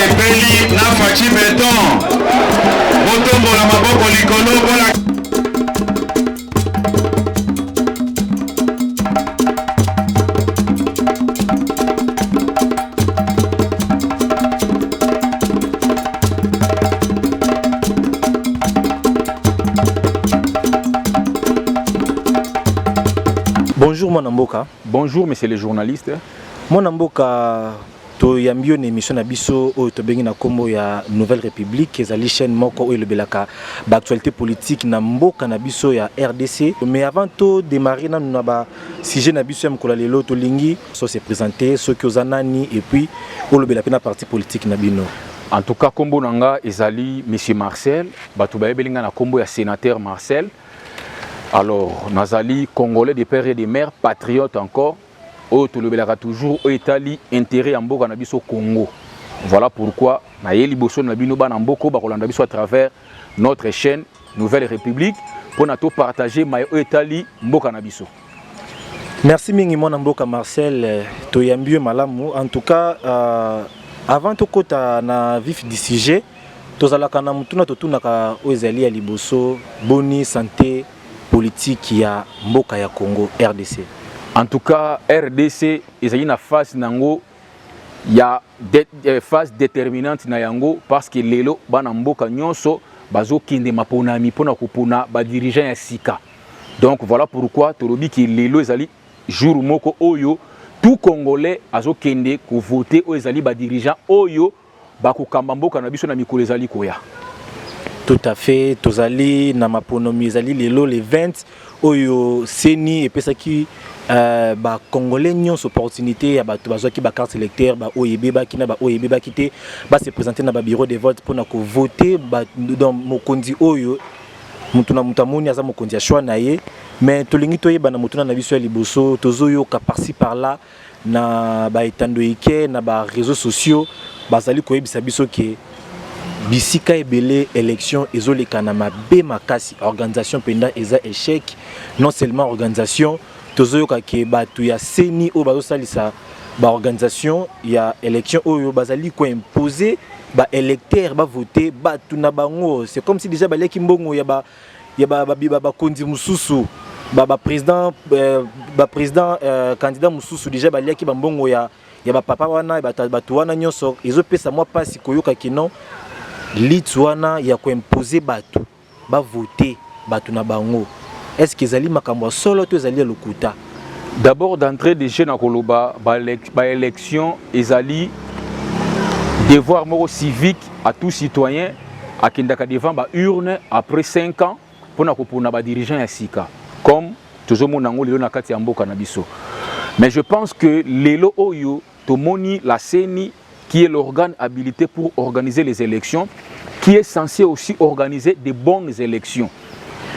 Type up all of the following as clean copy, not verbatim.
sepeli na fachi beton. Motombo la maboko likolo bona. Bonjour mon Mboka. Bonjour monsieur le journaliste. Mon Mboka, to yambio une émission na biso o to bengi na kombo ya Nouvelle République ezali chaîne moko o elobelaka ba actualité politique na mboka na biso ya RDC. Mais avant to démarrer na ba sujet na biso ya mkola lelo to lingi so se présenter ceux qui ozanani et puis o lobela pe na parti politique na bino. En tout cas kombo nanga ezali monsieur Marcel, bato ba belinga na kombo ya sénateur Marcel. Alors, Nazali, Congolais de père et de mère, patriote encore, au Tolobelaka toujours, au Italie, intérêt en Boka Nabiso Congo. Voilà pourquoi, Naïeli Bosso Nabino Banamboko, Barolandabiso à travers notre chaîne Nouvelle République, pour nous partager Maï au Italie, Mboka Nabiso. Merci Mingi mon Mboka Marcel, Toyambio Malamu. En tout cas, avant tout kota na vif du sujet, Tozalaka na mutuna totunaka Ozali ya Liboso, Boni, santé, politique ya mboka ya Congo RDC. En tout cas RDC ezali na phase nango ya phase déterminante na yango parce que lelo bana mboka nyonso bazo kinde maponami pona kupuna ba dirigeant ya sika. Donc voilà pourquoi tolobi ki lelo ezali jour moko oyo tout congolais azo kende ko voter o ezali ba dirigeant oyo ba ko kamba mboka na biso na mikolo ezali koya. Tout à fait, tozali na maponomi ezali lelo le 20 oyo seni et pesa ki ba congolais nyonso opportunité ya bato bazwa ki ba carte électeur ba oyebe ba kina ba oyebe ba kité ba se présenter na ba bureau de vote pour na ko voter ba dans mokonzi oyo mutuna mutamoni aza mokonzi ya choix na ye mais tolingi toyeba na mutuna na biso ya liboso tozoyo ka par-ci par là na ba etando ike na ba réseaux sociaux bazali koyebisa biso ke bisika ebele élection ezoleka na mabe makasi organisation penda eza échec non seulement organisation tozoyoka ke batu ya seni o bazosalisa ba organisation ya élection oyo bazali ko imposer ba électeur ba voter batu na bango c'est comme si déjà baleki mbongo ya ba kondi mususu ba président candidat mususu déjà baleki ba mbongo ya ba papa wana batu wana nyonso ezopesa moi pasi koyoka ke non Litouana ya ko imposer batu ba voter batu na bango. Est-ce que ezali makambo solo to ezali lokuta? D'abord d'entrée de jeunes na koloba ba élection ezali devoir moro civique à tout citoyen à kindaka devant ba urne après 5 ans pour na kopona ba dirigeant ya sika comme toujours monango lelo na kati ya mboka na biso. Mais je pense que lelo oyo tomoni la CENI qui est l'organe habilité pour organiser les élections, qui est censé aussi organiser de bonnes élections.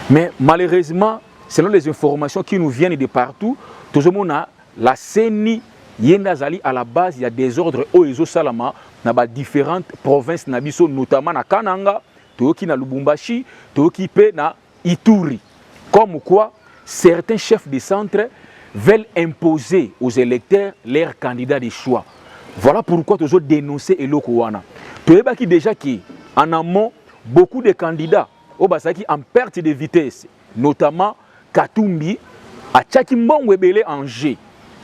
Mais malheureusement, selon les informations qui nous viennent de partout, tout le monde a la CENI, Yendazali à la base, il y a des ordres Oezo Salama dans différentes provinces, notamment à Kananga, Toyoki na Lubumbashi, Toyoki pe na Ituri. Comme quoi, certains chefs de centre veulent imposer aux électeurs leurs candidats de choix. Voilà pourquoi nous avons dénoncé Eloko Wana. Tu sais déjà qu'en amont, beaucoup de candidats en perte de vitesse, notamment Katumbi, à Tchakimbon Webele en G,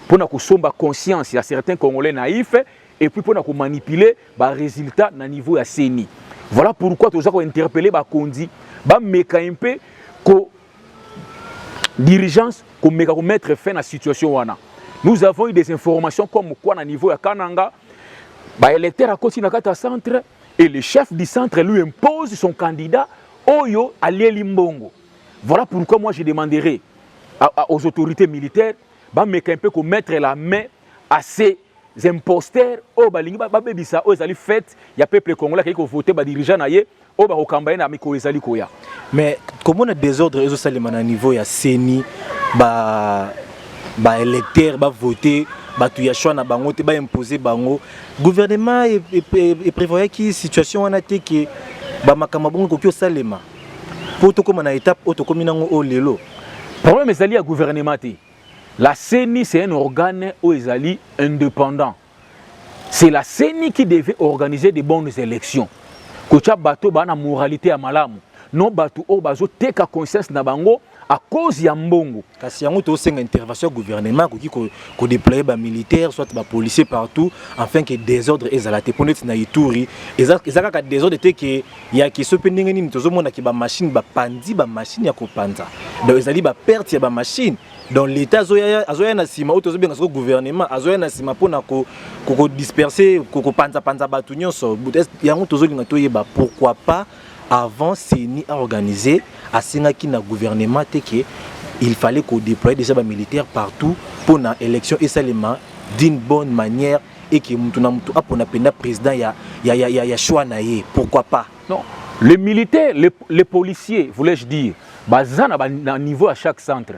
pour nous la conscience, il y a certains Congolais naïfs, et puis pour nous manipuler les résultats à niveau de CENI. Voilà pourquoi nous avons interpellé Kondi, Mekampe, dirigeance, pour mettre fin à la situation Wana. Nous avons eu des informations comme quoi, à niveau de Kananga, l'électeur à côté de centre et le chef du centre lui impose son candidat Oyo Alieli Mbongo. Voilà pourquoi moi je demanderai aux autorités militaires de mettre la main à ces imposteurs. Il y a peuple congolais qui a voté pour dirigeant. Mais comment on a des ordres à niveau de CENI électeurs ba voter batu ya choix na bango te ba imposer bango gouvernement et prévoyait qui situation wana te que ba makama bongo ko salema pour to comme na étape auto kominango o lelo problème ezali ya gouvernement te la CENI c'est un organe ou ezali indépendant C'est la CENI qui devait organiser de bonnes élections. Kocha bato ba na moralité à malamu. Non bato o bazo teka conscience na bango à cause ya mbongo. Kasi yango to senga intervention gouvernement ko déployer ba militaire soit ba policier partout afin que désordre ezalate poneti na Ituri ezaka ka désordre te que ya ki sopendinga ni tozo mona ki ba machine ba pandi ba machine ya ko panza. Donc ezali ba perte ya ba machine. Donc l'état azoya na sima ou tozo benga so gouvernement azoya na sima pona ko disperser ko panza batu nyonso. Yango tozo linga to yeba pourquoi pas avant CENI a organisé à Singaki na gouvernement que il fallait qu'on déploie déjà des militaires partout pour l'élection et seulement d'une bonne manière et que mutunamutu a pour na président ya choix naie pourquoi pas. Non, les militaires, les policiers, voulais-je dire, bazana na niveau à chaque centre.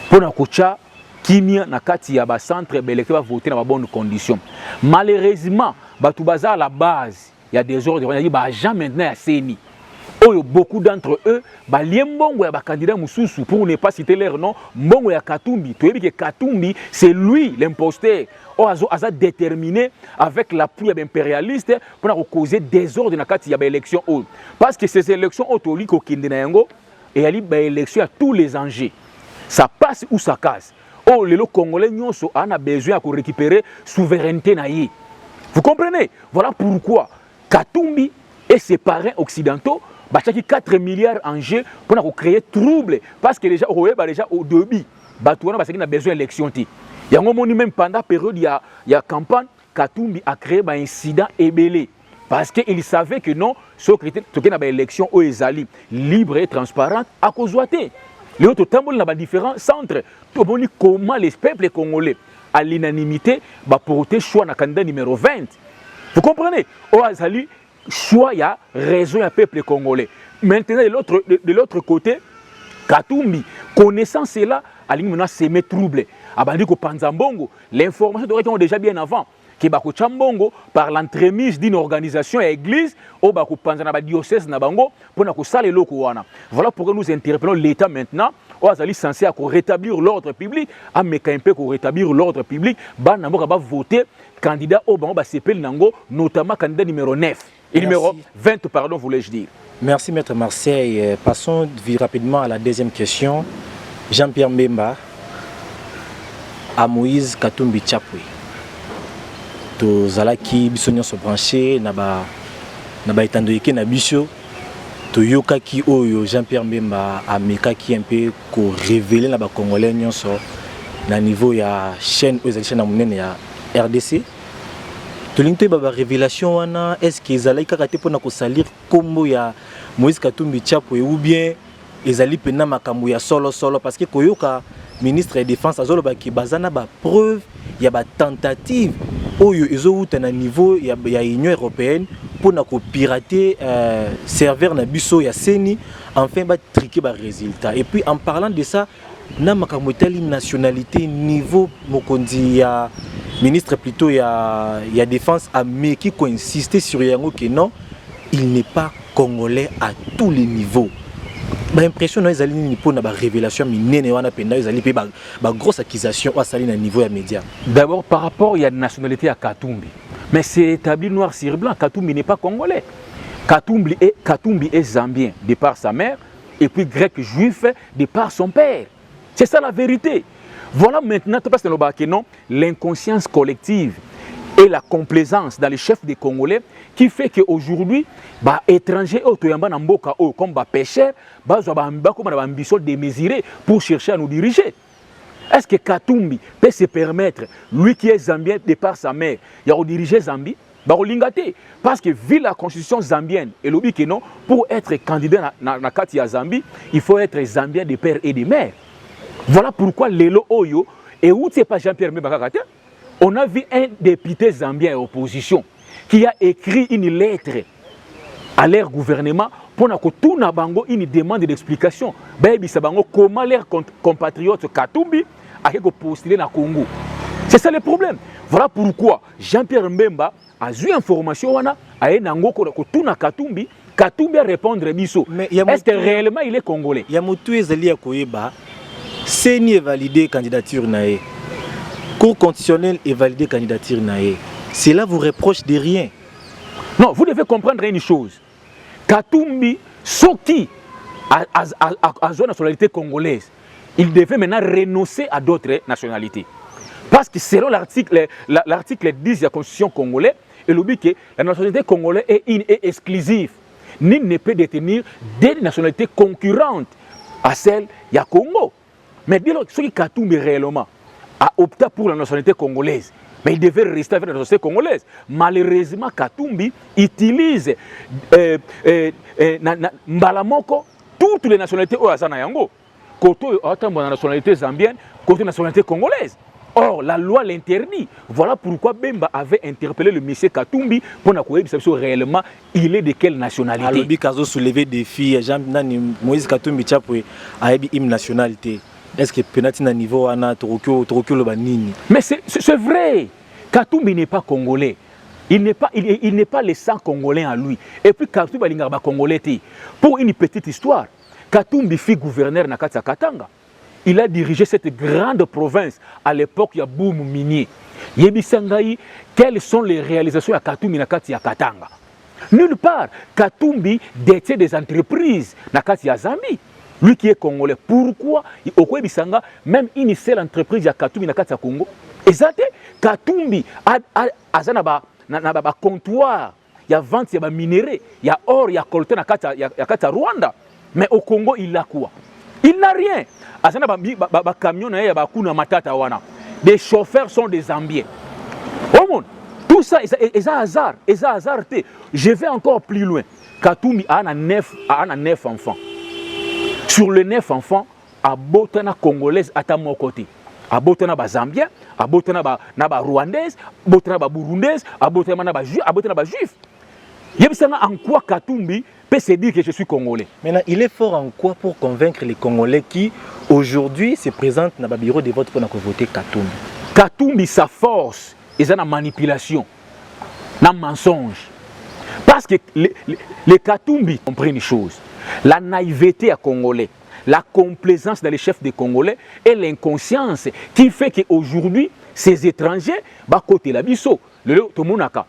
Pour na kocha kimia na kati ya ba centre ba électeur va voter dans bonnes conditions. Malheureusement, batu baza à la base, il y a des ordres, on a dit bah jamais maintenant à CENI. Oh, beaucoup d'entre eux, bah liembongo ya ba candidat mususu pour ne pas citer leur nom, mbongo ya Katumbi. Tu sais que Katumbi, c'est lui l'imposteur. Oh, aza déterminé avec l'appui impérialiste pour causer désordre na kati ya ba élection. Parce que ces élections autoli ko kinde na yango et ali ba élection à tous les enjeux. Ça passe ou ça casse. Oh, les Congolais nyonso en a besoin de récupérer souveraineté naïe. Vous comprenez? Voilà pourquoi Katumbi et ses parrains occidentaux bachaki 4 milliards en jeu pour créer trouble parce que déjà au début batouana parce qu'il a besoin d'élection. Il y a un moment même pendant la période il y a campagne Katumbi a créé un incident ébélé parce qu'il savait que non ce qui a une élection au Ezali libre et transparente à cause de les autres tambours dans différents centres. Comment les peuples congolais à l'unanimité va porter choix na candidat numéro 20. Vous comprenez? Au Azali choix il y a raison à peuple congolais. Maintenant de l'autre côté Katumbi connaissant cela à l'ingénieur s'aimer trouble. Abandi ko Panzambongo l'information devrait être déjà bien avant. Kebako Chambongo par l'entremise d'une organisation et église au Bako Panzana diocèse na bango pour na ko sale loko wana. Voilà pourquoi nous interpellons l'État maintenant au azali censé à rétablir l'ordre public à mécaimpe ko rétablir l'ordre public ba na ba voter candidat au bango ba CPL nango notamment candidat numéro 9 et numéro 20 pardon voulais-je dire. Merci maître Marseille. Passons rapidement à la deuxième question. Jean-Pierre Mbemba à Moïse Katumbi Chapwe. Tozalaki biso nyonso branché na ba etandoyeke na biso toyokaki oyo Jean-Pierre Mbemba amekaki un peu ko révéler na ba congolais nyonso na niveau ya chaîne oyo chaîne na monene ya RDC tolingi ba révélation wana est-ce que ezalaki kaka te pona ko salir kombo ya Moïse Katumbi Chapwe ou bien ezali pena makambo ya solo parce que koyoka ministre de défense azoloba ki bazana ba preuve ya ba tentative oyo ezouta na niveau ya Union européenne pour na ko pirater serveur na biso ya CENI enfin ba triquer ba résultat et puis en parlant de ça na makambo tali nationalité niveau mokonzi ya ministre plutôt ya défense a meki ko insister sur yango que non il n'est pas congolais à tous les niveaux. L'impression que nous avons une révélation, mais nous avons une grosse accusation à salir à niveau des médias. D'abord, par rapport à la nationalité à Katumbi. Mais c'est établi noir sur blanc, Katumbi n'est pas congolais. Katumbi est zambien de par sa mère et puis grec juif de par son père. C'est ça la vérité. Voilà maintenant, parce que non, l'inconscience collective et la complaisance dans les chefs des Congolais qui fait qu'aujourd'hui, les étrangers comme les pêcheurs, ont l'ambition de mesurer pour chercher à nous diriger. Est-ce que Katumbi peut se permettre, lui qui est zambien de par sa mère, de diriger Zambie? Parce que vu la constitution zambienne, et l'objet que non, pour être candidat dans la Zambie, il faut être zambien de père et de mère. Voilà pourquoi Lelo Oyo, et où c'est pas Jean-Pierre Mbemba, on a vu un député zambien en opposition qui a écrit une lettre à leur gouvernement pour que tout le monde une demande d'explication. Comment leurs compatriotes Katumbi a postulé dans le Congo. C'est ça le problème. Voilà pourquoi Jean-Pierre Mbemba a eu information à tout Katumbi. Katumbi a répondu biso. Est-ce que réellement il est congolais? Yamutu ezali ya koyeba CENI est validé candidature nae. Cour constitutionnelle est validé candidature nae. Cela vous reproche de rien. Non, vous devez comprendre une chose. Katumbi, Soki, à la nationalité congolaise, il devait maintenant renoncer à d'autres nationalités. Parce que selon l'article 10 de la Constitution congolaise, il dit que la nationalité congolaise est exclusive. Nul ne peut détenir des nationalités concurrentes à celle du Congo. Mais dès lors que Katumbi réellement a opté pour la nationalité congolaise, mais il devait rester avec la nationalité congolaise. Malheureusement, Katumbi utilise Mbalamoko toutes les nationalités au Azana Yango. Côté la nationalité zambienne, côté nationalité congolaise. Or, la loi l'interdit. Voilà pourquoi Bemba avait interpellé le monsieur Katumbi pour savoir réellement il est de quelle nationalité. Alors, Bikazo soulevé des filles, Moïse Katumbi a une nationalité. Est-ce que penati na niveau ana Tokyo le banini? Mais c'est vrai. Katumbi n'est pas congolais. Il n'est pas le sang congolais en lui. Et puis Katumbi balinga congolais. Pour une petite histoire, Katumbi fut gouverneur na Katanga. Il a dirigé cette grande province à l'époque il y a boom minier. Yebisangai, quelles sont les réalisations à Katumbi na Katanga? Nulle part. Katumbi détient des entreprises na Zambie. Lui qui est congolais, pourquoi au Bisanga, même une seule entreprise à Katumbi na Congo? Exact. Katumbi a un comptoir, il y a vente, il y a minerai, il y a or, il y a coltan à Rwanda. Mais au Congo, il a quoi? Il n'a rien. Azana camion na ya kuna matata wana. Les chauffeurs sont des Zambiens. Au monde, tout ça est un hasard, Je vais encore plus loin. Katumbi a 9 enfants. Sur les 9 enfants, à Botana congolaise à mon côté. À Botana Zambien, à Botana rwandaise, à Botana burundaise, à Botana juif. En quoi Katumbi peut se dire que je suis congolais? Maintenant, il est fort en quoi pour convaincre les Congolais qui, aujourd'hui, se présentent dans le bureau de vote pour voter Katumbi? Katumbi, sa force, est dans la manipulation, dans le mensonge. Parce que les Katumbi comprennent une chose. La naïveté à Congolais, la complaisance dans les chefs des Congolais et l'inconscience qui fait qu'aujourd'hui, ces étrangers, côté la biso, le Tomonaka,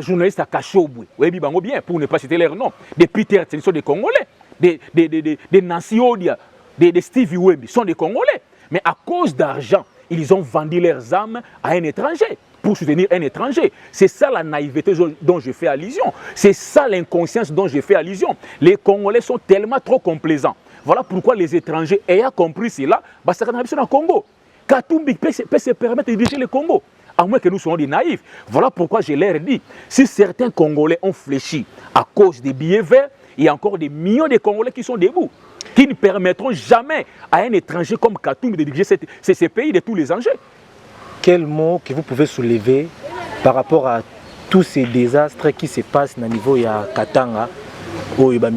journalistes à Kachobwe, bien pour ne pas citer leur nom, des Peter, ce sont des Congolais, des Nancy Odia, des Stevie Webby, sont des Congolais. Mais à cause d'argent, ils ont vendu leurs âmes à un étranger pour soutenir un étranger. C'est ça la naïveté dont je fais allusion. C'est ça l'inconscience dont je fais allusion. Les Congolais sont tellement trop complaisants. Voilà pourquoi les étrangers, ayant compris cela, ça a dans le Congo. Katumbi peut se permettre de diriger le Congo, à moins que nous soyons des naïfs. Voilà pourquoi je leur dis, si certains Congolais ont fléchi à cause des billets verts, il y a encore des millions de Congolais qui sont debout, qui ne permettront jamais à un étranger comme Katumbi de diriger ces pays de tous les enjeux. Quel mot que vous pouvez soulever par rapport à tous ces désastres qui se passent au niveau de Katanga, où il y a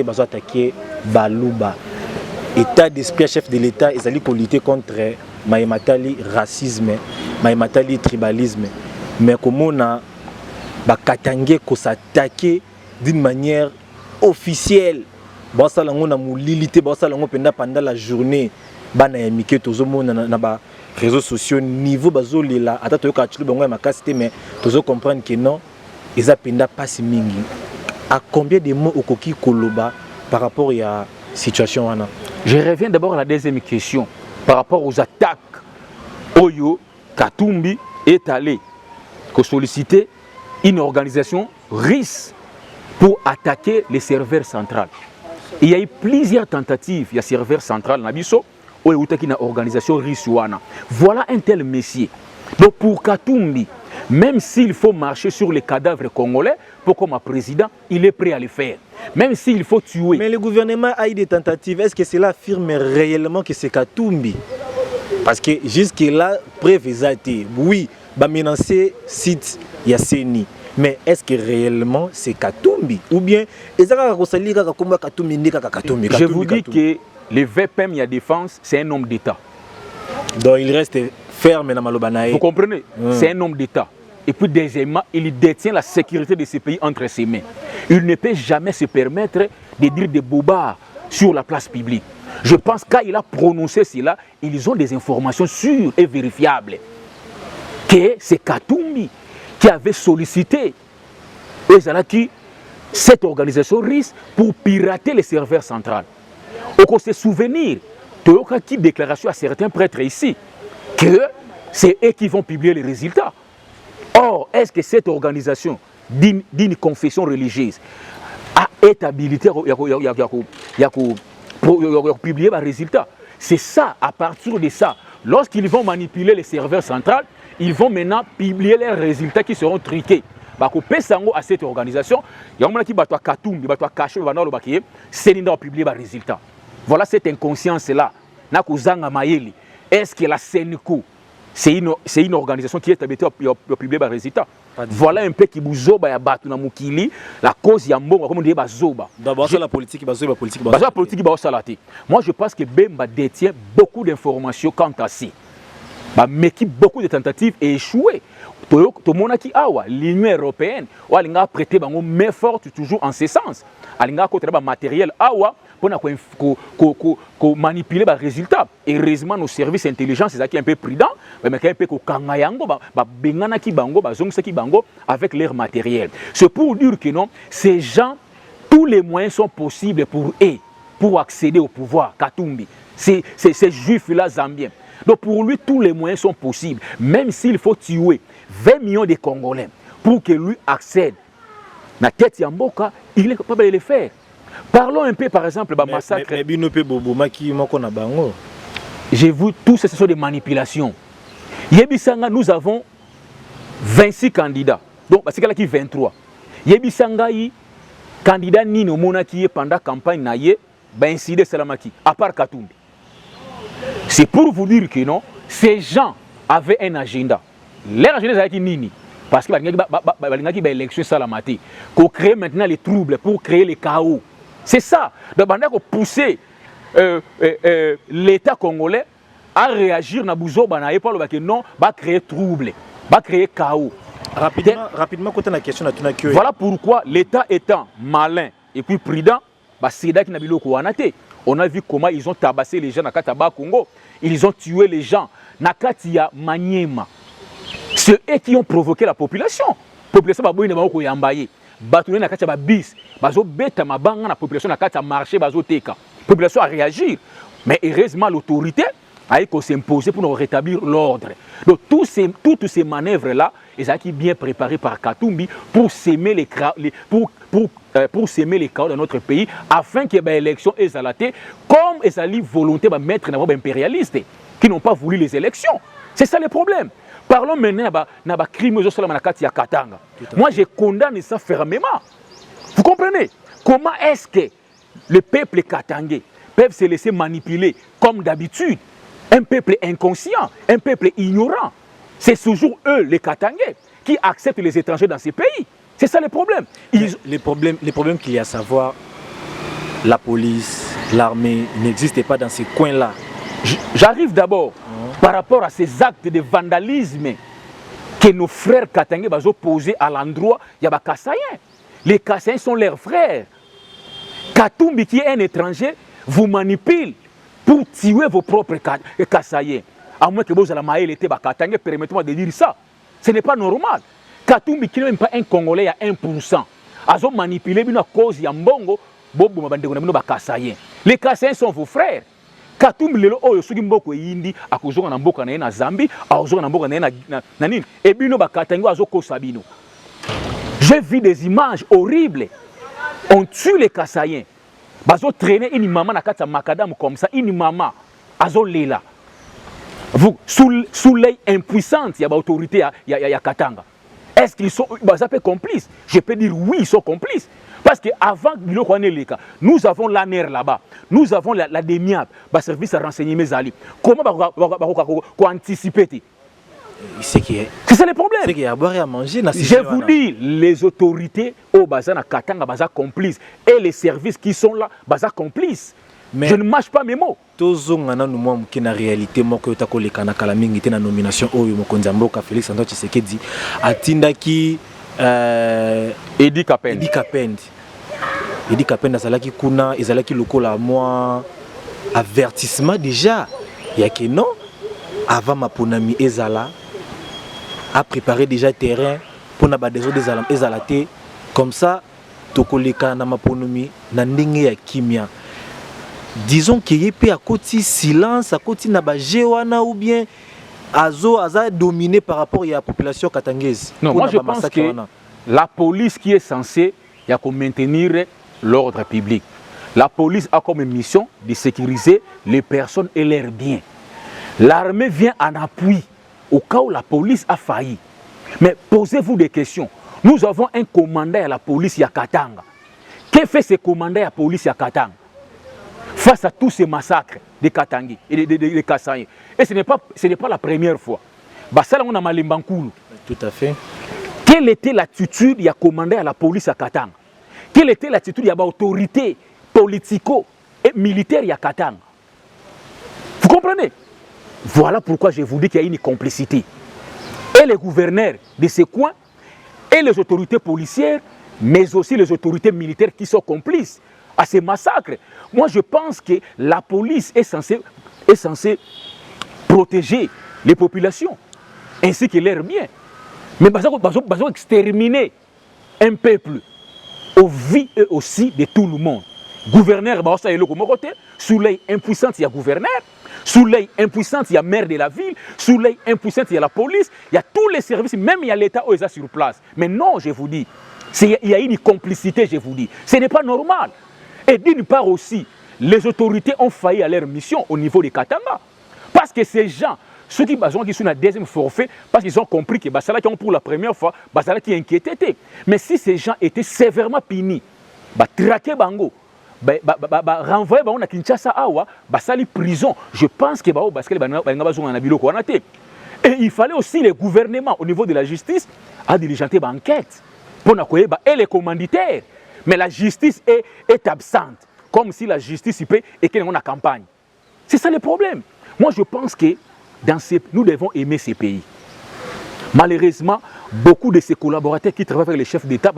des attaquer Baluba. État d'esprit, chef de l'État, ils allaient lutter contre le racisme, le tribalisme. Mais comment on a Katangé qu'on s'attaquer d'une manière officielle, pendant la journée. Bana ya mike tozomona na ba réseaux sociaux niveau bazolela ata toyoka chulu bango ya makasite mais tozo comprendre que non eza penda passe mingi. À combien de mots okoki koloba par rapport à situation wana? Je reviens d'abord à la deuxième question par rapport aux attaques. Oyo Katumbi est allé solliciter une organisation russe pour attaquer les serveurs centrales. Il y a eu plusieurs tentatives, il y a serveur central Nabiso. Une organisation Risuana. Voilà un tel messier. Donc pour Katumbi, même s'il faut marcher sur les cadavres congolais, pour comme président, il est prêt à le faire. Même s'il faut tuer. Mais le gouvernement a eu des tentatives. Est-ce que cela affirme réellement que c'est Katumbi? Parce que jusque-là, preuve exacte. Oui, va menacer site Yasseni. Mais est-ce que réellement c'est Katumbi? Ou bien, je vous dis que le VPM y a défense, c'est un homme d'État. Donc il reste ferme dans Malobanaï. Vous comprenez? C'est un homme d'État. Et puis deuxièmement, il détient la sécurité de ce pays entre ses mains. Il ne peut jamais se permettre de dire des bobards sur la place publique. Je pense qu'il a prononcé cela, ils ont des informations sûres et vérifiables. que c'est Katumbi qui avait sollicité cette organisation RIS pour pirater les serveurs centrales. On se souvenir de la déclaration à certains prêtres ici que c'est eux qui vont publier les résultats. Or, est-ce que cette organisation d'une confession religieuse a été habilitée à publier les résultats? C'est ça, à partir de ça, lorsqu'ils vont manipuler les serveurs centrales, ils vont maintenant publier les résultats qui seront truqués. À cette organisation, il y a un qui va Katumbi, va cacher, va publier les résultats. Voilà cette inconscience-là. Est-ce que la Sénéco, c'est une organisation qui est habilitée à publier les résultats? Voilà un peu qui vous la cause comme on dit d'abord la politique moi je pense que Bemba détient beaucoup d'informations quant à ça, mais qui beaucoup de tentatives et échoué. Tout le monde qui a l'Union européenne a prêté main forte toujours en ce sens. Elle a côté matériel pour manipuler les résultats. Et heureusement, nos services d'intelligence, c'est un peu prudent, mais un peu avec leur matériel. C'est pour dire que non, ces gens, tous les moyens sont possibles pour eux, pour accéder au pouvoir. Katumbi, ces juifs-là zambiens. Donc pour lui, tous les moyens sont possibles, même s'il faut tuer 20 millions de Congolais pour que lui accède. La tête Yamboka, il est capable de le faire. Parlons un peu par exemple de massacre. J'ai vu tout ce sont des manipulations. Yebisanga, nous avons 26 candidats. Donc, c'est là qui 23. Yebisanga, candidat Nino Mona qui est pendant la campagne naïe, ben Side Salamaki, à part Katumbi. C'est pour vous dire que non, ces gens avaient un agenda. Leur agenda c'est Nini. Parce que il y a une élection Salamati. Qu'on crée maintenant les troubles pour créer le chaos. C'est ça. Donc, on a poussé l'État congolais à réagir na bouzo banaye pour le non, va créer trouble, va créer chaos. Rapidement, quand on a question voilà pourquoi l'État étant malin et puis prudent, c'est là qu'il n'a pas. On a vu comment ils ont tabassé les gens dans Kataba Congo. Ils ont tué les gens dans Katia Maniema. C'est eux qui ont provoqué la population. La population va boire des yambaye. Batouné na Katia bis. Bazo beta mabanga na population na Katia marché bazo teka. La population a réagi. Mais heureusement l'autorité a s'imposer pour nous rétablir l'ordre. Donc toutes ces manœuvres-là, ils ont été bien préparées par Katumbi pour s'aimer les pour s'aimer les chaos dans notre pays, afin que l'élection est salatée, comme ils ont volonté de mettre des impérialistes qui n'ont pas voulu les élections. C'est ça le problème. Parlons maintenant de crime à Katanga. Moi, je condamne ça fermement. Vous comprenez? Comment est-ce que le peuple katangais peut se laisser manipuler comme d'habitude? Un peuple inconscient, un peuple ignorant. C'est toujours eux, les Katangais, qui acceptent les étrangers dans ces pays. C'est ça le problème. Les problèmes qu'il y a à savoir, la police, l'armée n'existent pas dans ces coins-là. J'arrive d'abord par rapport à ces actes de vandalisme que nos frères Katangais vont poser à l'endroit des Kassaïens. Les Kassaïens sont leurs frères. Katumbi, qui est un étranger, vous manipule pour tuer vos propres Kassaïens. À moins que vous ayez maïl été Katangais, permettez-moi de dire ça. Ce n'est pas normal. Katumbi qui n'est même pas un Congolais à 1%. Ils ont manipulé à cause de Mbongo, les Kassaïens sont vos frères. Katumbi lelo oyo soki mboko yindi akozonga na mboka na Zambie, azonga na mboka na nini. Et bino ba Katangais azokosa bino. J'ai vu des images horribles. On tue les Kassaïens. Bazo traîner une maman na kata macadam comme ça, une maman azo lela. Vous sous l'œil impuissante, il y a l'autorité à Katanga. Est-ce qu'ils sont complices? Je peux dire oui, ils sont complices. Parce qu'avant nous avons l'ANER là-bas, nous avons la DEMIAP, le service de renseignement. Comment anticiper? C'est ça le problème. C'est qu'il y a à boire et à manger. Je vous dis, les autorités au Bazana Katanga sont complices et les services qui sont là sont complices. Mais je ne mâche pas mes mots. En réalité, moi, que tu as nomination au Mokonzamboka Félix Antoine Tshisekedi, Atindaki Edi Kapend. Edi Kapend azalaki kuna, ezalaki lokola moi avertissement déjà. Il y a que non, avant ma ponami ezala, a préparé déjà terrain pour na ba des ezalaté comme ça tokoleka na maponomi na ndenge ya kimia. Disons qu'il y a à côté silence, à côté na ba jewana ou bien aza dominé par rapport à la population katangaise. Non, moi je pense que la police qui est censée maintenir l'ordre public. La police a comme mission de sécuriser les personnes et leurs biens. L'armée vient en appui au cas où la police a failli. Mais posez-vous des questions. Nous avons un commandant à la police à Katanga. Que fait ce commandant à la police à Katanga face à tous ces massacres de Katangi et de Kassaye? Et ce n'est pas la première fois. Basala on a Malimbankulu. Tout à fait. Quelle était l'attitude du commandant à la police à Katanga? Quelle était l'attitude de l'autorité politico et militaire à Katanga? Vous comprenez? Voilà pourquoi je vous dis qu'il y a une complicité. Et les gouverneurs de ces coins, et les autorités policières, mais aussi les autorités militaires qui sont complices à ces massacres. Moi, je pense que la police est censée protéger les populations, ainsi que leurs biens. Mais ils ont exterminer un peuple au vie et aussi de tout le monde. Gouverneur, sous l'œil impuissant, il y a gouverneur. Sous l'œil impuissant, il y a maire de la ville. Sous l'œil impuissant, il y a la police. Il y a tous les services, même il y a l'État où ils sont sur place. Mais non, je vous dis, il y a une complicité, je vous dis. Ce n'est pas normal. Et d'une part aussi, les autorités ont failli à leur mission au niveau de Katanga. Parce que ces gens, ceux qui sont la deuxième forfait, parce qu'ils ont compris que Basala qui ont pour la première fois, Basala qui inquiétait. Mais si ces gens étaient sévèrement punis, traqués Bango, renvoyer à Kinshasa awa basali prison, je pense que et il fallait aussi les gouvernements au niveau de la justice à diligenter l'enquête pour et les commanditaires, mais la justice est absente comme si la justice est qu'elle est en campagne. C'est ça le problème. Moi je pense que nous devons aimer ces pays. Malheureusement, beaucoup de ces collaborateurs qui travaillent avec les chefs d'État,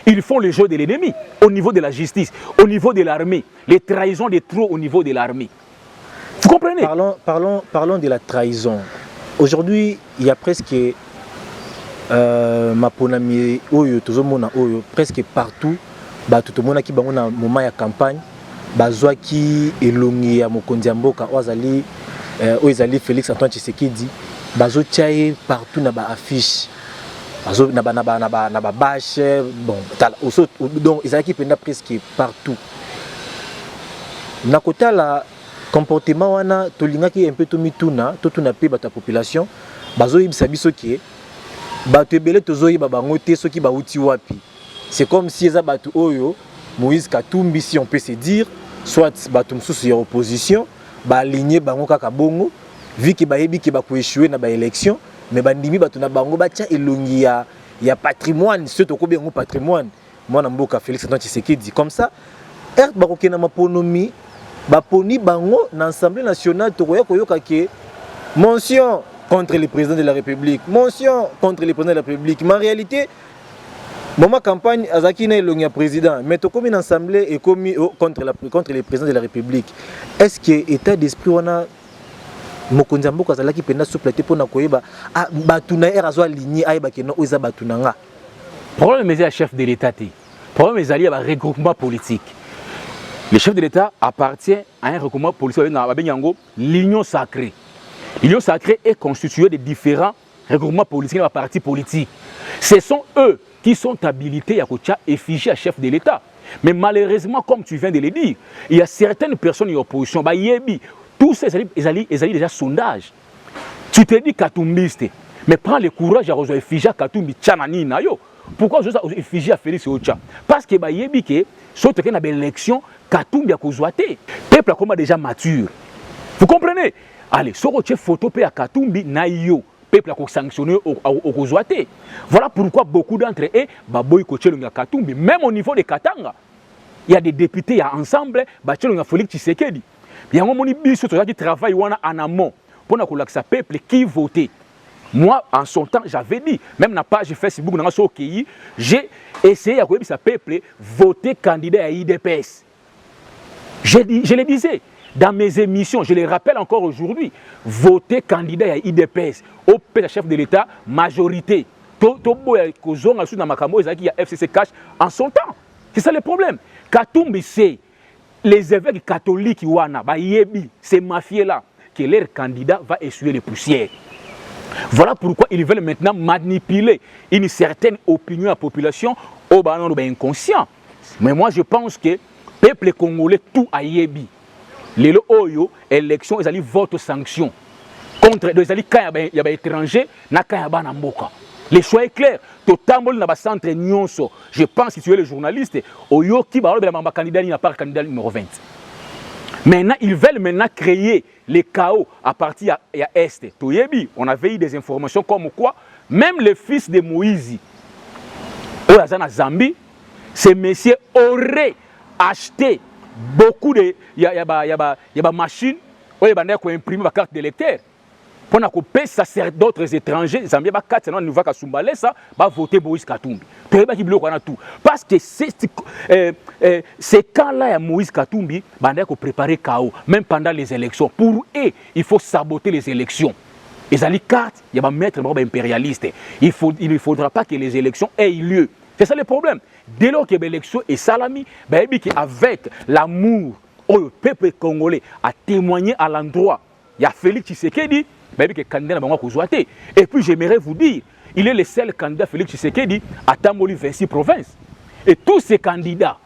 ils font le jeu de l'ennemi au niveau de la justice, au niveau de l'armée, les trahisons de trop au niveau de l'armée. Vous comprenez? Parlons de la trahison. Aujourd'hui, il y a presque maponami oyo tozomona oyo presque partout tout le monde qui bango na moment ya campagne bazwa ki elongi ya mokonzi ya mboka ozali Félix Antoine Tshisekedi bazo tiaye partout na ba affiche. Na ba bâche, bon, donc ils sont presque partout. Na kota la comportement wana tolinga ki un peu to mituna pe bata population bazo yibisa biso ki bato ebele tozo yiba bango te soki ba uti wapi. C'est comme si eza bato oyo Moïse Katumbi, si on peut se dire, soit bato msusu ya opposition ba aligner bango kaka bongo vu ki ba yebi ki ba ko échouer na ba élection. Mais bandimi batu na bango batia elongi ya patrimoine surtout ko bengo patrimoine mwana mboka Félix Antoine Tshisekedi comme ça bakoke na maponomi baponi bango na Assemblée nationale tokoya koyoka ke mention contre le président de la République, mention contre le président de la République. Mais en réalité moment campagne azaki na elongi ya président mais tokomi na Assemblée et komi contre le président de la République. Est-ce que état d'esprit wana mokonzi mboka azalaki penda souplete pona koyeba batuna erazo aligné ayeba ke no oza batunanga. Problème est chef de l'État. Problème est allié à un regroupement politique. Le chef de l'État appartient à un regroupement politique l'Union sacrée. L'Union sacrée est constituée de différents regroupements politiques et partis politiques. Ce sont eux qui sont habilités à effiger à chef de l'État. Mais malheureusement, comme tu viens de le dire, il y a certaines personnes en opposition, tous ces ils déjà sondage. Tu te dis Katumbiste, mais prends le courage à effiger Katumbi Tchanani Nayo. Pourquoi je suis effiger à Félix Ocha? Parce que yebi que sauf qu'il y a une élection Katumbi a kozouate. Peuple a comme déjà mature. Vous comprenez? Allez, sur votre photo à Katumbi Nayo. Peuple a sanctionné au kozouate. Voilà pourquoi beaucoup d'entre eux baboy coaché le Katumbi. Même au niveau de Katanga, il y a des députés ensemble, Bachelon Félix Tshisekedi. Il y a un moment qui travaille en amont pour que peuple qui votait. Moi, en son temps, j'avais dit, même dans la page Facebook, j'ai essayé à ce peuple voter candidat à IDPS. Je le disais, dans mes émissions, je les rappelle encore aujourd'hui, voter candidat à IDPS, au chef de l'État, majorité. Tobo Kozong a dans Makamo, il y a FCC Cash en son temps. C'est ça le problème. Katumbi, c'est les évêques catholiques, ces mafieux-là, que leur candidat va essuyer les poussières. Voilà pourquoi ils veulent maintenant manipuler une certaine opinion de la population au banon inconscient. Mais moi, je pense que le peuple congolais, tout a yébi. Les oyo, élection, ils allaient vote sanction. Contre les alliés, quand il y a des étrangers, il y a des mboka. Le choix est clair. Totalement, dans le centre Nyonso, je pense que tu es le journaliste, oyo qui va avoir un candidat, il n'y a pas candidat numéro 20. Maintenant, ils veulent maintenant créer les chaos à partir de l'Est. On avait eu des informations comme quoi, même le fils de Moïse, au Zambie, ces messieurs auraient acheté beaucoup de machines où ils ont imprimé la carte d'électeur. Pour que d'autres étrangers, Zambie va 4 ans, nous va voter Moïse Katumbi. Parce que ces cas-là, Moïse Katumbi, il préparer le chaos, même pendant les élections. Pour eux, il faut saboter les élections. Les alliés cartes, il y a maître impérialiste. Il ne faudra pas que les élections aient lieu. C'est ça le problème. Dès lors que l'élection est salami, avec l'amour au peuple congolais a témoigné à l'endroit, il y a Félix Tshisekedi, et puis j'aimerais vous dire, il est le seul candidat Félix Tshisekedi à Tamoli 26 provinces. Et tous ces candidats,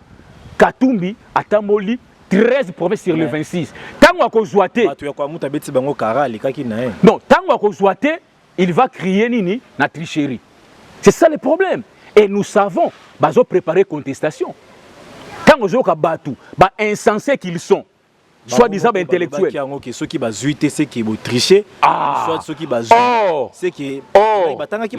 Katumbi à Tamoli 13 provinces sur les 26. Tant qu'on zoate, non, tant qu'on zoate, il va crier nini na tricherie. C'est ça le problème. Et nous savons, ils ont préparé contestation. Quand on joue à Batou, insensés qu'ils sont, soi-disant intellectuels. Ceux qui vont zuiter, ceux qui vont tricher, soit ceux qui vont zuiter.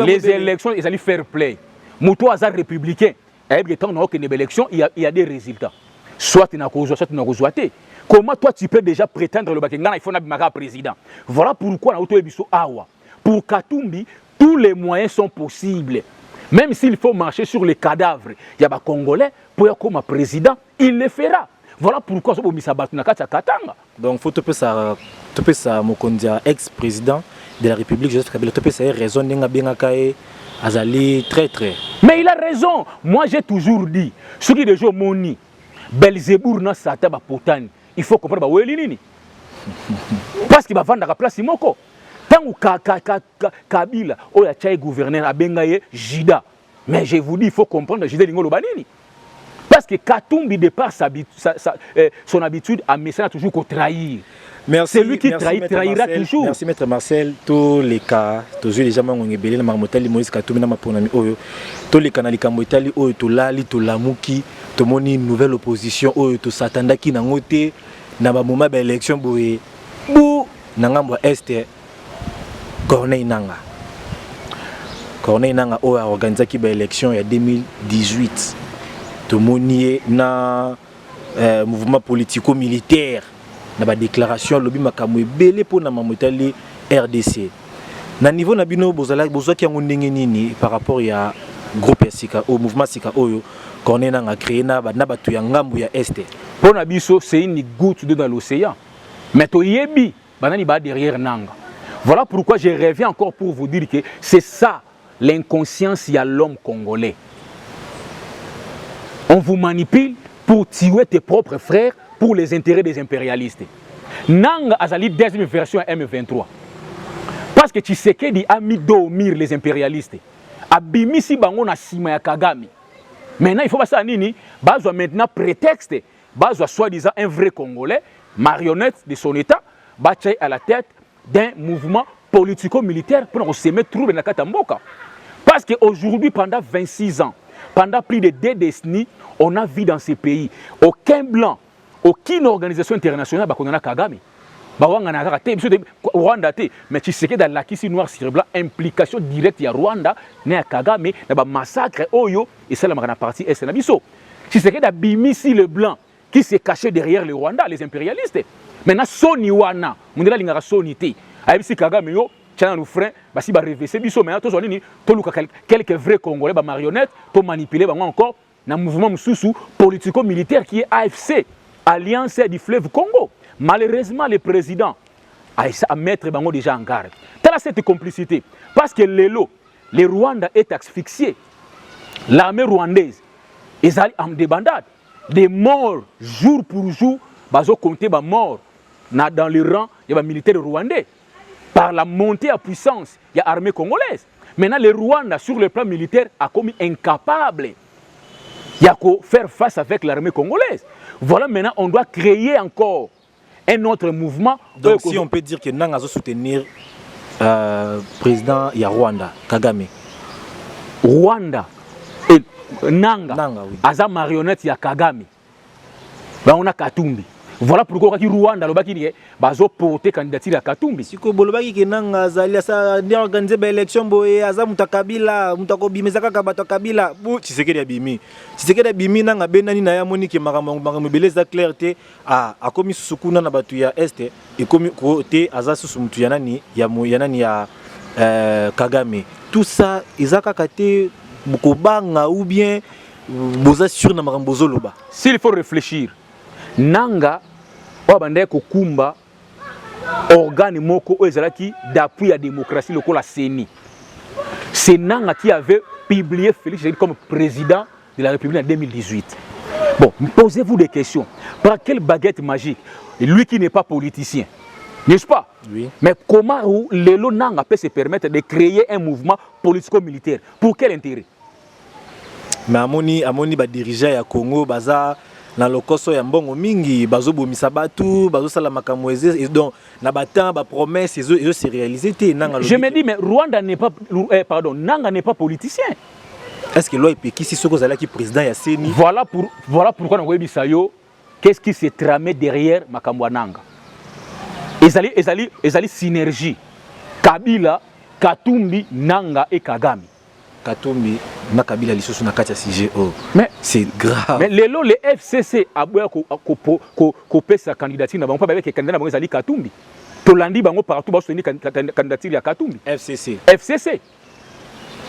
Les élections, ils allaient faire play. Moutou hasard républicain, il y a des résultats. Soit tu n'as pas zoité. Comment toi tu peux déjà prétendre le Bakengana, il faut un président. Voilà pourquoi on a Awa. Pour Katumbi, tous les moyens sont possibles. Même s'il faut marcher sur les cadavres, il y a des Congolais, pour être comme président, il le fera. Voilà pourquoi on a Katanga. Donc, il faut que ça, Mokondia, ex-président de la République, Joseph Kabila, tu peux raison d'Engabengakae, Azali, très. Mais il a raison. Moi, j'ai toujours dit, ceux qui déjà moni, Belzébour n'a sa table potane, il faut comprendre où est l'ini. Parce qu'il va vendre la place Imoko. Tant que Kabila, il a un gouverneur à Bengaye, Jida. Mais je vous dis, il faut comprendre Jida Lingolo Banini. Parce que Katumbi, de par son habitude, a Messana toujours qu'on trahir. C'est lui qui trahira toujours. Merci Maître Marcel. Tous les cas, tous les gens qui ont été dans Marmotali, Moïse Katumbi, tous les canaux qui ont été là, tous Lali, tous Lamouki, tout le monde une nouvelle opposition, tout Satanda qui n'a pas été dans le moment de l'élection, pour Nangamba Est, Corneille Nanga. Corneille Nanga a organisé l'élection en 2018. Tout le monde dans le mouvement politico-militaire. Dans la déclaration, le Bimakamou est belé pour la Mamotali RDC. Dans le niveau de Nabino, par rapport à groupe Sika, au mouvement Sika Oyo, qu'on a créé Nabatu Yangambu ya Est. Pour Nabiso, c'est une goutte d'eau dans l'océan. Mais to yebi, banani ba derrière Nanga. Voilà pourquoi je reviens encore pour vous dire que c'est ça l'inconscience de l'homme congolais. On vous manipule pour tuer tes propres frères pour les intérêts des impérialistes. Nanga a sali deuxième version M23. Parce que Tshisekedi a mis dormir les impérialistes. Abimisi bango na sima ya Kagame. Maintenant, il faut passer à Nini. Bazwa maintenant prétexte. Bazwa soi-disant un vrai Congolais, marionnette de son État, batché à la tête d'un mouvement politico-militaire pour se mettre trouble dans la Katamboka. Parce qu'aujourd'hui, pendant 26 ans, pendant plus de 2 décennies, on a vu dans ces pays aucun blanc, aucune organisation internationale qui a Kagame. Rwanda, mais tu sais que dans la Kissi noir sur blanc, implication directe à Rwanda, né à Kagame, il y a un massacre, Oyo, et c'est la partie Est. Tu sais que dans Bimisi le blanc, qui s'est caché derrière le Rwanda, les impérialistes. Maintenant, Soni Wana, on est là, il y a Sonité. Aïbisi Kagame, yo, tiens, nous frères, si va révéler, biso, mais tous on quelques vrais Congolais, marionnettes, pour manipuler encore dans le mouvement Moussoussou politico-militaire qui est AFC, Alliance du fleuve Congo. malheureusement le président a mettre bango déjà en garde. Telle cette complicité. Parce que le Rwanda est asphyxié. L'armée rwandaise est en débandade. Des morts jour pour jour, bazo compter ba morts dans les rangs des militaires rwandais. Par la montée en puissance, il y a l'armée congolaise. Maintenant, le Rwanda, sur le plan militaire, a commis incapable. Il y a qu'à faire face avec l'armée congolaise. Voilà, maintenant, on doit créer encore un autre mouvement. Donc, si on peut dire que Nanga a soutenir le président de Rwanda, Kagame. Rwanda et Nanga, oui. Aza marionnette ya Kagame. Ben, on a Katumbi. Voilà pourquoi Rwanda a porté candidature à Katumbi. Si vous voulez que Nanga a organisé l'élection, Aza Mutakabila, Mutakobimezaka Kabato Kabila, tu sais qu'il y a Bimi. Tu sais qu'il y a Bimi, Nanga Benani Nayamoni qui m'a beleza clarté a commis Sukuna Nabatuya Est et commis côté Aza Susumtuyanani, Yanani ya Kagame. Tout ça, Isaka Kate, Bukobanga ou bien Boza sur Namambozoloba. S'il faut réfléchir, Nanga Wabande Kokumba organe moko ezalaki d'appui à la démocratie locale la CENI. C'est Nanga qui avait publié Félix Tshisekedi comme président de la République en 2018. Bon, posez-vous des questions. Par quelle baguette magique, lui qui n'est pas politicien, n'est-ce pas? Oui. Mais comment Lelo Nanga peut se permettre de créer un mouvement politico-militaire? Pour quel intérêt? Mais Amoni ba dirigeant ya Congo baza na lokoso ya mbongo mingi bazo bomisa batu bazo sala makamweze et donc na batan ba promesse et se réaliser té Nanga. Je me dis mais Rwanda n'est pas Nanga n'est pas politicien. Est-ce que loi epeki si soko zala ki président ya CENI? Voilà pourquoi na webi sayo qu'est-ce qui s'est tramé derrière makamwa Nanga. Ezali synergie. Kabila, Katumbi, Nanga et Kagame. Katumbi na Kabila lisusu na kati ya CGO. Mais c'est grave. Mais le FCC a boya ko pesa candidature na bango pas avec candidat na bango ezali Katumbi. Tolandi bango partout ba soutenir candidature ya Katumbi. FCC.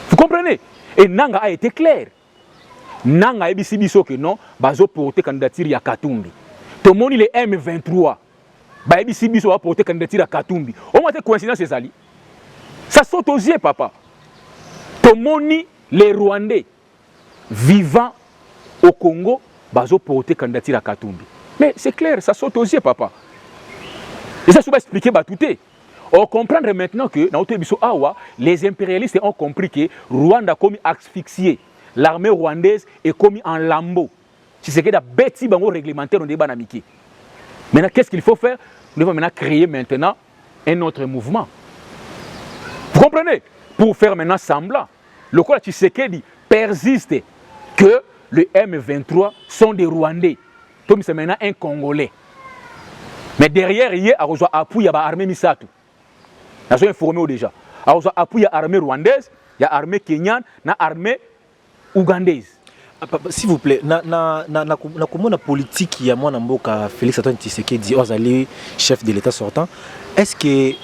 Vous comprenez? Et Nanga a été clair. Nanga a dit biso que non, bazo porter candidature ya Katumbi. Tout le monde il est M23. Ba dit biso va porter candidature ya Katumbi. Au moins coïncidence c'est ça. Ça saute aux yeux papa. Tomoni les Rwandais vivant au Congo, bazo porter candidature à Katumbi. Mais c'est clair, ça saute aux yeux, papa. Et ça, je vais expliquer tout. On comprend maintenant que dans les impérialistes ont compris que Rwanda a commis asphyxié. L'armée rwandaise est commis en lambeaux. C'est ce que la bêtise réglementaire on débat n'amiqué. Maintenant, qu'est-ce qu'il faut faire? Nous devons maintenant créer maintenant un autre mouvement. Vous comprenez? Pour faire maintenant semblant. Le quoi Tshisekedi persiste que le M23 sont des Rwandais. Donc c'est maintenant un Congolais. Mais derrière, il y a appui à l'armée Misato. Nous sommes informés déjà. Il y a appui à l'armée rwandaise, il y a l'armée kenyane, il y a l'armée ougandaise. S'il vous plaît, na politique il y a moi Namboka Félix Antoine Tshisekedi ozali chef de l'État sortant. Est-ce que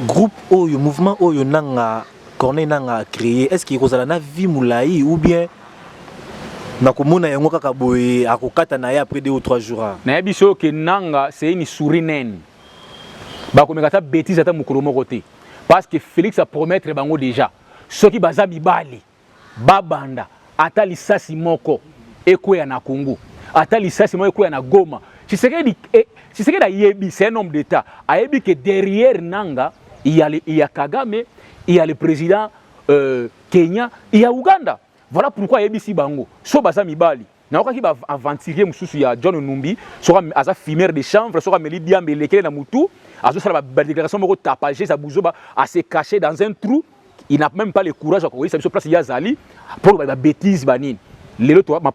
groupe ou mouvement ou nanga Corneille Nanga créé, est-ce qu'il y a une vie moulaï ou bien nakomona yango kaka boye akokata na ya après 2 ou 3 jours? Na biso que Nanga c'est une souris naine. Ba ko mekata bêtise ata mukolo moko te. Parce que Félix a promettre bango déjà. Ceux qui baza bibali babanda ata lisasi moko ekoya na Congo. Ata lisasi moko ekoya na Goma. Tshisekedi a yebi c'est un homme d'état. A yebi que derrière Nanga il y a Kagame, il y a le président Kenya, il y a Ouganda. Voilà pourquoi il y a ici Bango. So baza mibali. Na oka ki ba aventurier mususu ya John Numbi, sera aza fumeur de chanvre, sera meli diambe lekele na mutu, azo sala ba déclaration moko tapager sa bouzo ba à se cacher dans un trou. Il n'a même pas le courage à courir sur place ya zali pour ba bêtise banine. Lelo to ma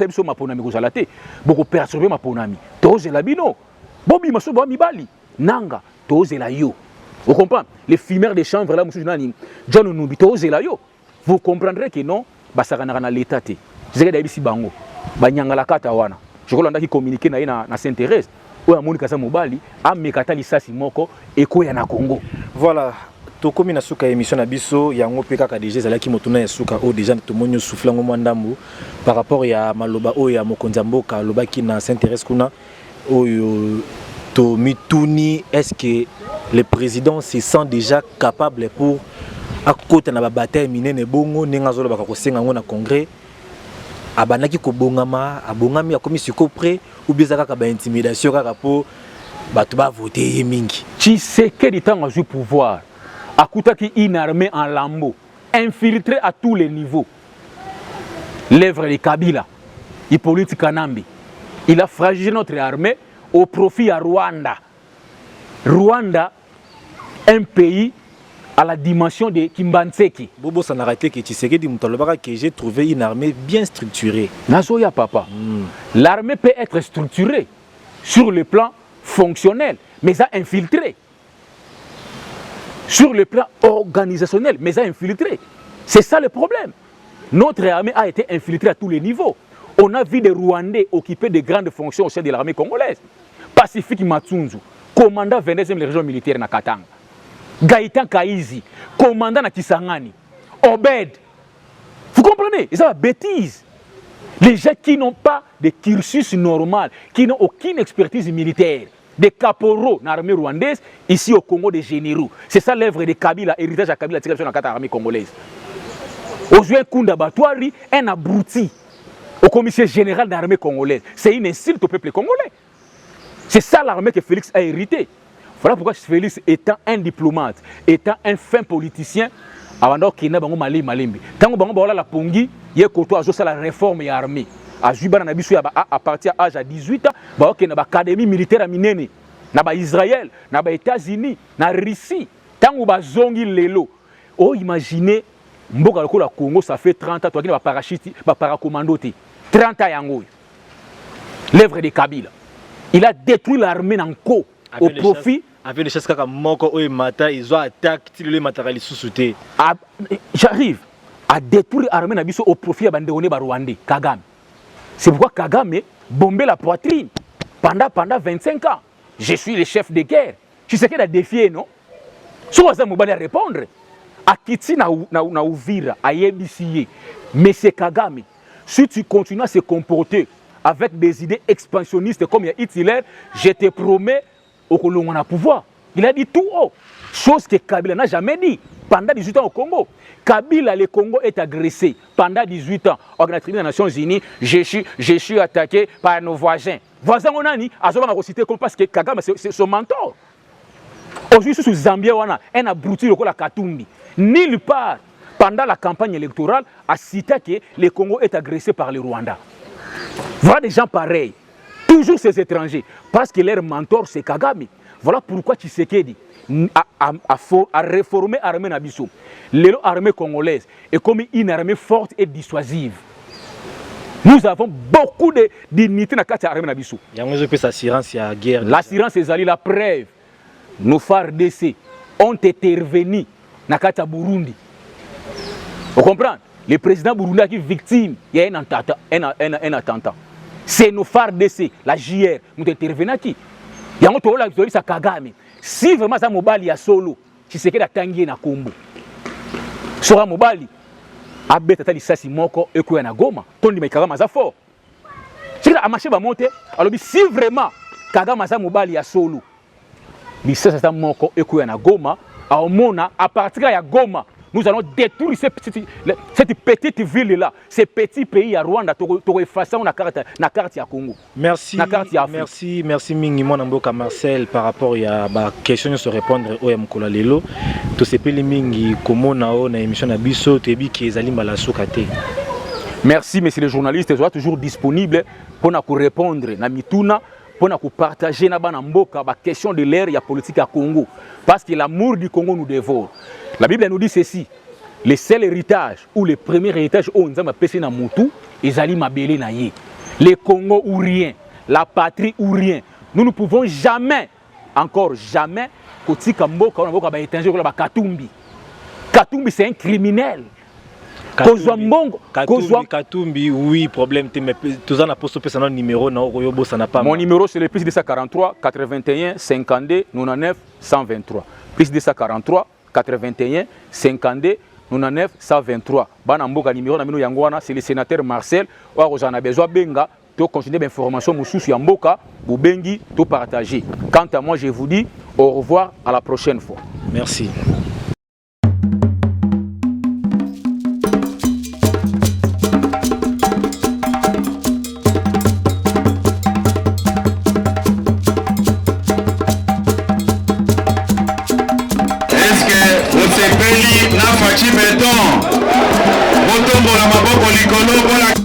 biso maponami ko zalate. Boko perturber maponami. Toze la bino. Bobi maso ba mibali. Nanga toze la yo. Vous comprenez? Les fumeurs de chanvre là, M. John Nubito, vous comprendrez que non, Basarana l'État. Je vais dire Bango, Banyangala Katawana. Je crois qu'il communique na Saint-Thérèse. Ou à Monika Mobali, à Mekatali Moko, et Koyana Congo. Voilà. Tokomi na suka émission na biso yango peka ka déjà zalaki motuna ya suka o déjà to monyo souffla ngo mwandambu par rapport ya maloba o ya mokonza mboka lobaki na Saint-Thérèse kuna oyo Mituni, est-ce que le président se sent déjà capable pour à côté de la bataille minée bongo n'engazolo bakakosenga ngona congrès abanaki ko bongama abongami a commis prêt ou bien ça ka intimidation kaka po batu ba voter mingi Tshisekedi tant a joué pouvoir akutaki une armée en lambeaux infiltrée à tous les niveaux. L'œuvre de Kabila, Hippolyte Kanambi, il a fragilisé notre armée au profit à Rwanda. Rwanda, un pays à la dimension de Kimbanseki. Bobo s'en a raté que Tshisekedi Mutaloba que j'ai trouvé une armée bien structurée. Nazoya papa. L'armée peut être structurée sur le plan fonctionnel, mais ça infiltré. Sur le plan organisationnel, mais ça infiltré. C'est ça le problème. Notre armée a été infiltrée à tous les niveaux. On a vu des Rwandais occuper de grandes fonctions au sein de l'armée congolaise. Pacifique Matsunzu, commandant 22e région militaire na Katanga. Gaïtan Kaizi, commandant na Kisangani. Obed. Vous comprenez? C'est la bêtise. Les gens qui n'ont pas de cursus normal, qui n'ont aucune expertise militaire, des caporaux dans l'armée rwandaise, ici au Congo des généraux. C'est ça l'œuvre de Kabila, héritage à Kabila, tiré sur l'armée congolaise. Aujourd'hui, Kunda Batouari, un abruti au commissaire général de l'armée congolaise. C'est une insulte au peuple congolais. C'est ça l'armée que Félix a hérité. Voilà pourquoi Félix, étant un diplomate, étant un fin politicien, avant qu'il n'a pas Mali Malimbi. Tant que la Pongi, il y a la réforme de l'armée. À partir de l'âge de 18 ans, il y a l'académie militaire à Minene, à Israël, aux États-Unis, en Russie. Tant que Bazongi Lelo. Oh, imaginez, Mboka le Congo, ça fait 30 ans, tu as un parachute, un paracommando. 30 ans, yango. L'œuvre de Kabila. Il a détruit l'armée en co au profit. Avec les choses comme Moko et Mata, ils ont attaqué le matériel sous-souté. J'arrive à détruire l'armée au profit de Bandéoné Rwandais, Kagame. C'est pourquoi Kagame bombé la poitrine pendant 25 ans. Je suis le chef de guerre. Tu sais qu'il a défié, non? Si vous avez répondre, à Kitsi na Uvira, à Yebisiye, mais c'est Kagame. Si tu continues à se comporter avec des idées expansionnistes comme Hitler, je te promets au Congo on a pouvoir. Il a dit tout haut, chose que Kabila n'a jamais dit pendant 18 ans au Congo. Kabila, le Congo est agressé pendant 18 ans. Organisation des Nations Unies, je suis attaqué par nos voisins. Voisins, on a dit, parce que Kagame, c'est son mentor. Aujourd'hui, sous Zambie, on a un abruti le Katumbi. Nulle part, pendant la campagne électorale, a cité que le Congo est agressé par le Rwanda. Voilà des gens pareils. Toujours ces étrangers. Parce que leur mentor, c'est Kagame. Voilà pourquoi Tshisekedi a réformé l'armée Nabiso. L'armée congolaise est comme une armée forte et dissuasive. Nous avons beaucoup de dignité dans l'armée Nabiso. Il y a une assurance à la guerre. L'assurance est la preuve. Nos FARDC ont intervenu dans le Burundi. Vous comprenez? Le président Burundi est victime. Il y a un attentat. C'est nos FARDC, la JR, nous intervenons qui? Il y a un autre qui est Kagame. Si vraiment ça mobali ya solo, tu sais que la tangi na Kombo. Sora mobali, abeta tali sasi moko eko na Goma. Tondi me Kagame za fort. C'est que a marché va monter. Alors si vraiment Kagame za mobali ya solo, bi sasa moko eko na Goma, a omona à partir ya Goma. Nous allons détruire cette petite ville-là, ce petit pays à Rwanda, pour effacer la carte à Congo. Merci, merci Mingi Mwanamboka Marcel par rapport à la question de se répondre au Mkola Lelo. Tout ce pays Mingi, comment on a émission Nabiso, Tebi qui est allé à la soukate. Merci, messieurs les journalistes, je suis toujours disponible pour nous répondre à Mituna, pour nous partager la question de l'ère et la politique à Congo. Parce que l'amour du Congo nous dévore. La Bible nous dit ceci, le seul héritage ou le premier héritage où nous avons péché dans Moutou, ils mabélé na yé. Le Congo ou rien, la patrie ou rien. Nous ne pouvons jamais, encore jamais, Katumbi. Katumbi c'est un criminel. Katumbi, oui, problème, mais tous en apostles peuvent un numéro, non, ça n'a pas. Mon numéro c'est le plus 243 81 52 99 123. Plus 243 81 52 99 123. Banamboka numéro na mino yangwana c'est le sénateur Marcel. Wa ozana besoin benga to continuer l'information mosusu ya mboka bobengi to partager. Quant à moi, je vous dis au revoir, à la prochaine fois. Merci. Osepeli na faci beton botombola maboko likolo mpona